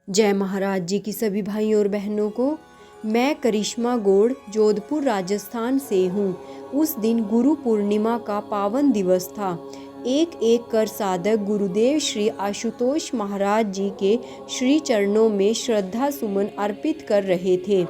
जय महाराज जी की सभी भाइयों और बहनों को। मैं करिश्मा गौड़ जोधपुर राजस्थान से हूँ। उस दिन गुरु पूर्णिमा का पावन दिवस था। एक एक कर साधक गुरुदेव श्री आशुतोष महाराज जी के श्री चरणों में श्रद्धा सुमन अर्पित कर रहे थे।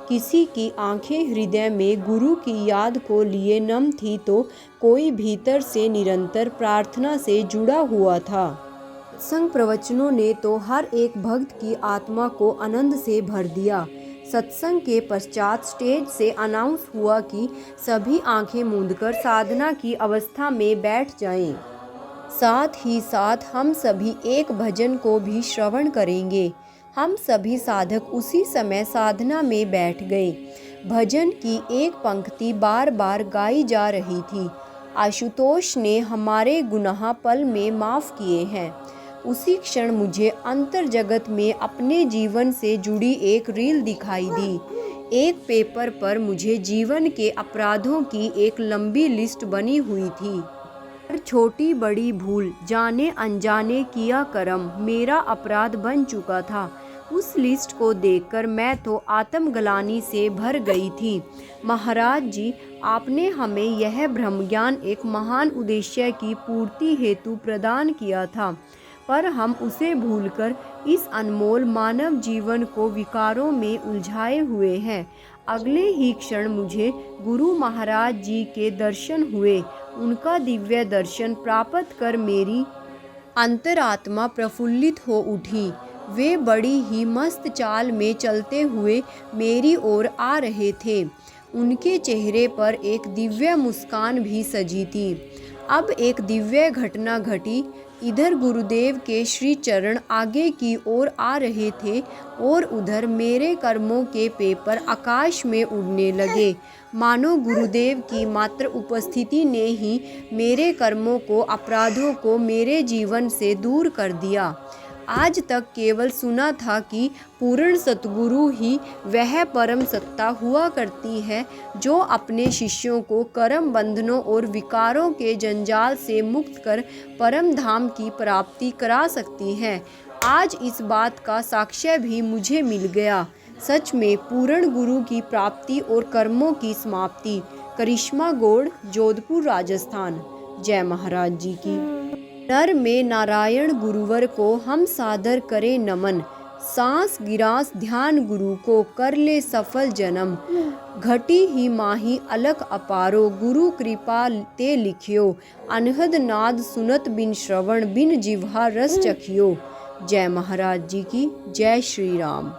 किसी की आंखें हृदय में गुरु की याद को लिए नम थी तो कोई भीतर से निरंतर प्रार्थना से जुड़ा हुआ था। सत्संग प्रवचनों ने तो हर एक भक्त की आत्मा को आनंद से भर दिया। सत्संग के पश्चात स्टेज से अनाउंस हुआ कि सभी आंखें मूंदकर साधना की अवस्था में बैठ जाएं। साथ ही साथ हम सभी एक भजन को भी श्रवण करेंगे। हम सभी साधक उसी समय साधना में बैठ गए। भजन की एक पंक्ति बार बार गाई जा रही थी। आशुतोष ने हमारे गुनाह पल में माफ़ किए हैं। उसी क्षण मुझे अंतर जगत में अपने जीवन से जुड़ी एक रील दिखाई दी। एक पेपर पर मुझे जीवन के अपराधों की एक लंबी लिस्ट बनी हुई थी। हर छोटी बड़ी भूल, जाने अनजाने किया कर्म मेरा अपराध बन चुका था। उस लिस्ट को देखकर मैं तो आत्मग्लानि से भर गई थी। महाराज जी, आपने हमें यह ब्रह्म ज्ञान एक महान उद्देश्य की पूर्ति हेतु प्रदान किया था, पर हम उसे भूलकर इस अनमोल मानव जीवन को विकारों में उलझाए हुए हैं। अगले ही क्षण मुझे गुरु महाराज जी के दर्शन हुए। उनका दिव्य दर्शन प्राप्त कर मेरी अंतरात्मा प्रफुल्लित हो उठी। वे बड़ी ही मस्त चाल में चलते हुए मेरी ओर आ रहे थे। उनके चेहरे पर एक दिव्य मुस्कान भी सजी थी। अब एक दिव्य घटना घटी। इधर गुरुदेव के श्री चरण आगे की ओर आ रहे थे और उधर मेरे कर्मों के पेपर आकाश में उड़ने लगे। मानो गुरुदेव की मात्र उपस्थिति ने ही मेरे कर्मों को, अपराधों को मेरे जीवन से दूर कर दिया। आज तक केवल सुना था कि पूर्ण सतगुरु ही वह परम सत्ता हुआ करती है जो अपने शिष्यों को कर्म बंधनों और विकारों के जंजाल से मुक्त कर परम धाम की प्राप्ति करा सकती है। आज इस बात का साक्ष्य भी मुझे मिल गया। सच में पूर्ण गुरु की प्राप्ति और कर्मों की समाप्ति। करिश्मा गौड़, जोधपुर, राजस्थान। जय महाराज जी की। नर में नारायण गुरुवर को हम सादर करें नमन। सांस गिरास ध्यान गुरु को कर ले सफल जन्म। घटी ही माही अलख अपारो गुरु कृपा ते लिखियो। अनहद नाद सुनत बिन श्रवण बिन जिह्वा रस चखियो। जय महाराज जी की। जय श्री राम।